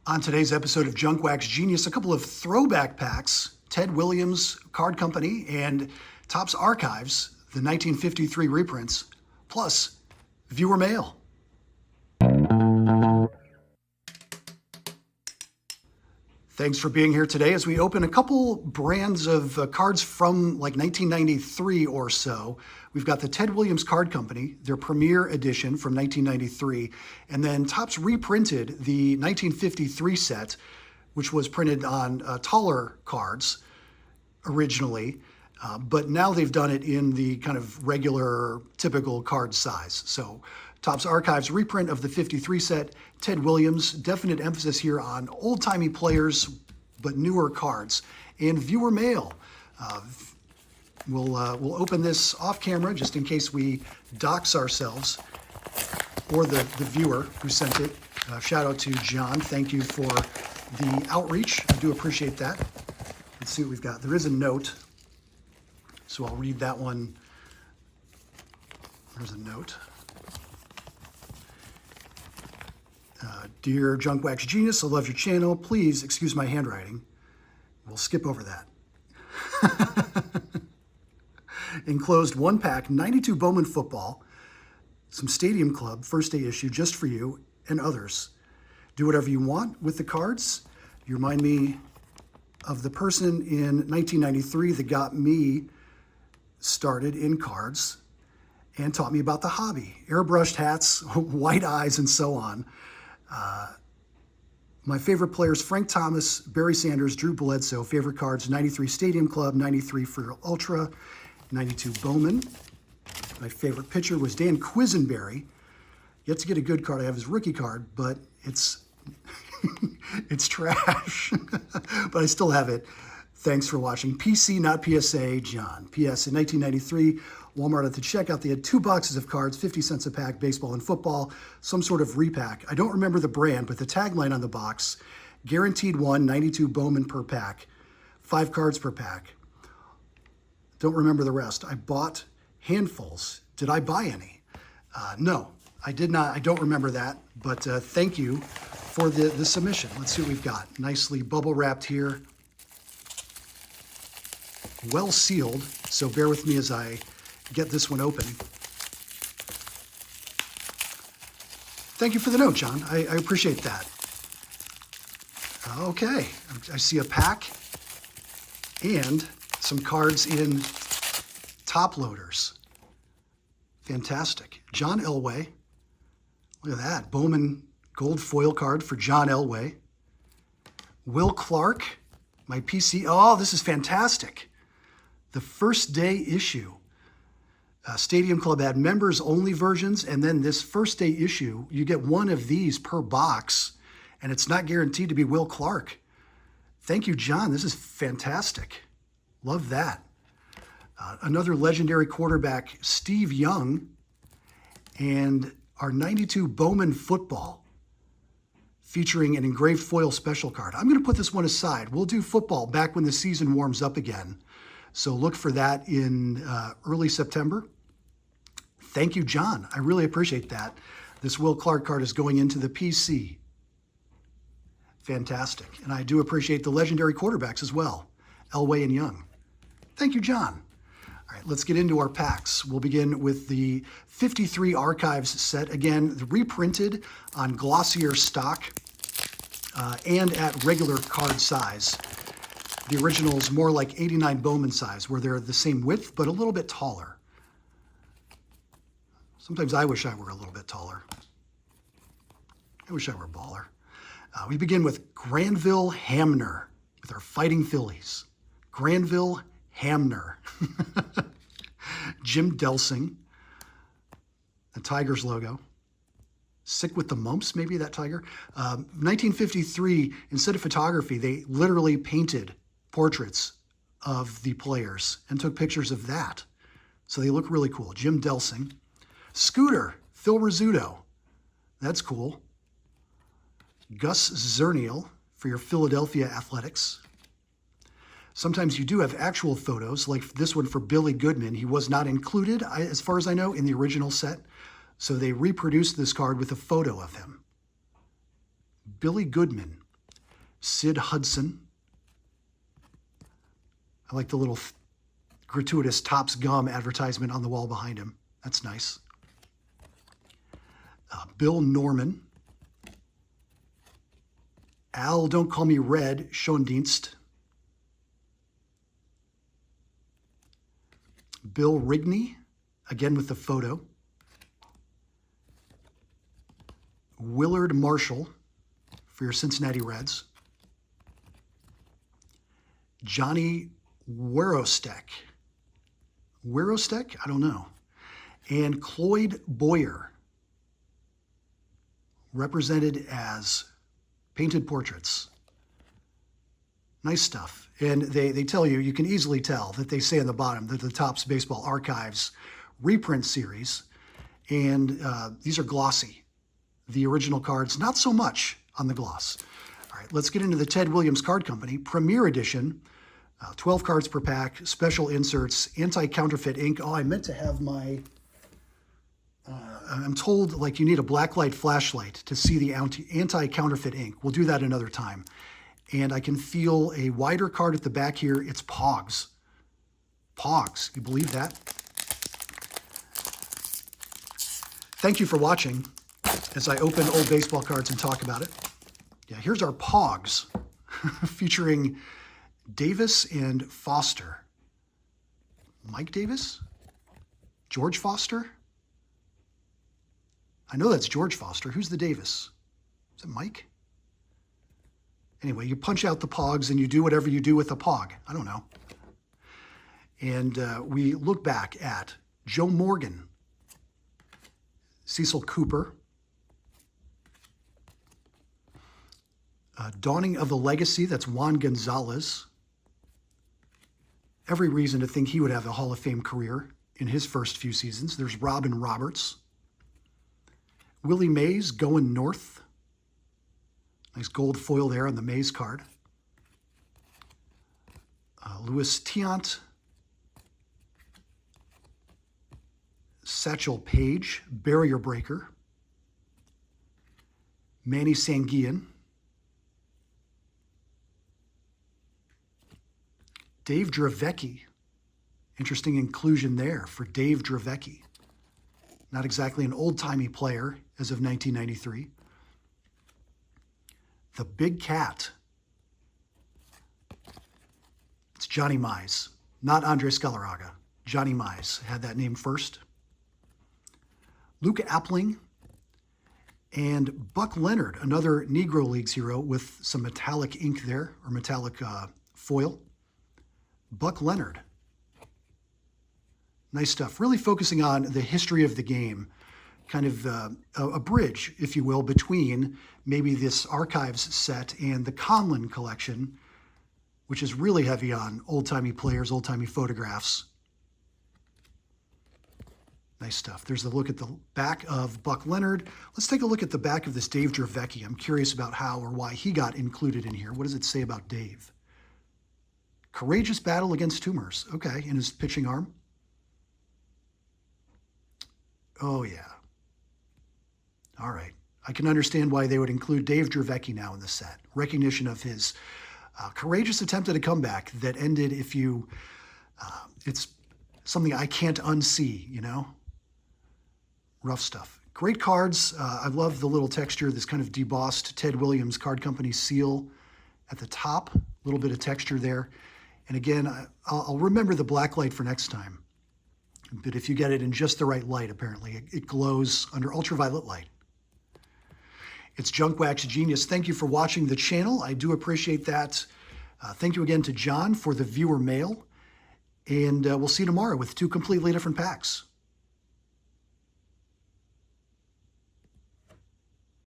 On today's episode of Junk Wax Genius, a couple of throwback packs, Ted Williams Card Company and Topps Archives, the 1953 reprints, plus viewer mail. Thanks for being here today as we open a couple brands of cards from like 1993 or so. We've got the Ted Williams Card Company, their premiere edition from 1993, and then Topps reprinted the 1953 set, which was printed on taller cards originally, but now they've done it in the kind of regular, typical card size. So Topps Archives reprint of the 53 set, Ted Williams, definite emphasis here on old-timey players, but newer cards, and viewer mail. We'll open this off camera just in case we dox ourselves or the viewer who sent it. Shout out to John. Thank you for the outreach. I do appreciate that. Let's see what we've got. There is a note, so I'll read that one. There's a note. Dear Junk Wax Genius, I love your channel. Please excuse my handwriting. We'll skip over that. Enclosed one pack, 92 Bowman football, some Stadium Club, first day issue, just for you and others. Do whatever you want with the cards. You remind me of the person in 1993 that got me started in cards and taught me about the hobby. Airbrushed hats, white eyes, and so on. My favorite players, Frank Thomas, Barry Sanders, Drew Bledsoe. Favorite cards, 93 Stadium Club, 93 for Ultra, 92 Bowman. My favorite pitcher was Dan Quisenberry. Yet to get a good card. I have his rookie card, but it's it's trash. But I still have it. Thanks for watching. PC, not PSA, John. PS, in 1993, Walmart at the checkout, they had 2 boxes of cards, 50 cents a pack, baseball and football, some sort of repack. I don't remember the brand, but the tagline on the box, guaranteed one, 92 Bowman per pack, 5 cards per pack. Don't remember the rest. I bought handfuls. Did I buy any? No, I did not. I don't remember that, but thank you for the submission. Let's see what we've got. Nicely bubble wrapped here. Well sealed, so bear with me as I get this one open. Thank you for the note, John. I appreciate that. Okay, I see a pack and some cards in top loaders. Fantastic. John Elway. Look at that. Bowman gold foil card for John Elway. Will Clark, my PC. Oh, this is fantastic. The first day issue. Stadium Club had members only versions, and then this first day issue, you get one of these per box, and it's not guaranteed to be Will Clark. Thank you, John. This is fantastic. Love that. Another legendary quarterback, Steve Young, and our 92 Bowman football featuring an engraved foil special card. I'm going to put this one aside. We'll do football back when the season warms up again. So look for that in early September. Thank you, John. I really appreciate that. This Will Clark card is going into the PC. Fantastic. And I do appreciate the legendary quarterbacks as well, Elway and Young. Thank you, John. All right, let's get into our packs. We'll begin with the 53 Archives set. Again, reprinted on glossier stock and at regular card size. The original is more like 89 Bowman size, where they're the same width, but a little bit taller. Sometimes I wish I were a little bit taller. I wish I were a baller. We begin with Granville Hamner, with our Fighting Phillies. Granville Hamner. Jim Delsing, the Tigers logo. Sick with the mumps, maybe, that tiger. 1953, instead of photography, they literally painted portraits of the players and took pictures of that. So they look really cool. Jim Delsing. Scooter, Phil Rizzuto. That's cool. Gus Zernial for your Philadelphia Athletics. Sometimes you do have actual photos, like this one for Billy Goodman. He was not included, as far as I know, in the original set. So they reproduced this card with a photo of him. Billy Goodman. Sid Hudson. I like the little gratuitous Topps Gum advertisement on the wall behind him. That's nice. Bill Norman. Al, Don't Call Me Red, Schoendienst. Bill Rigney, again with the photo. Willard Marshall for your Cincinnati Reds. Johnny Werostek. Werostek? I don't know. And Cloyd Boyer, represented as painted portraits. Nice stuff. And they tell you, you can easily tell that they say on the bottom that the Topps Baseball Archives reprint series. And these are glossy. The original cards, not so much on the gloss. All right, let's get into the Ted Williams Card Company Premier Edition. 12 cards per pack, special inserts, anti-counterfeit ink. Oh, I meant to have my... I'm told like you need a blacklight flashlight to see the anti-counterfeit ink. We'll do that another time. And I can feel a wider card at the back here. It's Pogs. Pogs, you believe that? Thank you for watching as I open old baseball cards and talk about it. Yeah, here's our Pogs featuring Davis and Foster. Mike Davis? George Foster? I know that's George Foster. Who's the Davis? Is it Mike? Anyway, you punch out the Pogs and you do whatever you do with a Pog. I don't know. And we look back at Joe Morgan, Cecil Cooper, Dawning of the Legacy, that's Juan Gonzalez. Every reason to think he would have a Hall of Fame career in his first few seasons. There's Robin Roberts. Willie Mays, Going North. Nice gold foil there on the Mays card. Louis Tiant. Satchel Paige, Barrier Breaker. Manny Sanguillen. Dave Dravecki. Interesting inclusion there for Dave Dravecki. Not exactly an old-timey player as of 1993. The Big Cat. It's Johnny Mize, not Andres Galarraga. Johnny Mize had that name first. Luke Appling and Buck Leonard, another Negro Leagues hero with some metallic ink there, or metallic foil. Buck Leonard. Nice stuff. Really focusing on the history of the game. Kind of a bridge, if you will, between maybe this Archives set and the Conlon collection, which is really heavy on old-timey players, old-timey photographs. Nice stuff. There's a look at the back of Buck Leonard. Let's take a look at the back of this Dave Dravecki. I'm curious about how or why he got included in here. What does it say about Dave? Courageous battle against tumors. Okay, in his pitching arm. Oh, yeah. All right. I can understand why they would include Dave Dravecki now in the set. Recognition of his courageous attempt at a comeback that ended, if you, it's something I can't unsee, you know? Rough stuff. Great cards. I love the little texture, this kind of debossed Ted Williams Card Company seal at the top. A little bit of texture there. And again, I'll remember the black light for next time. But if you get it in just the right light, apparently, it glows under ultraviolet light. It's Junk Wax Genius. Thank you for watching the channel. I do appreciate that. Thank you again to John for the viewer mail. And we'll see you tomorrow with 2 completely different packs.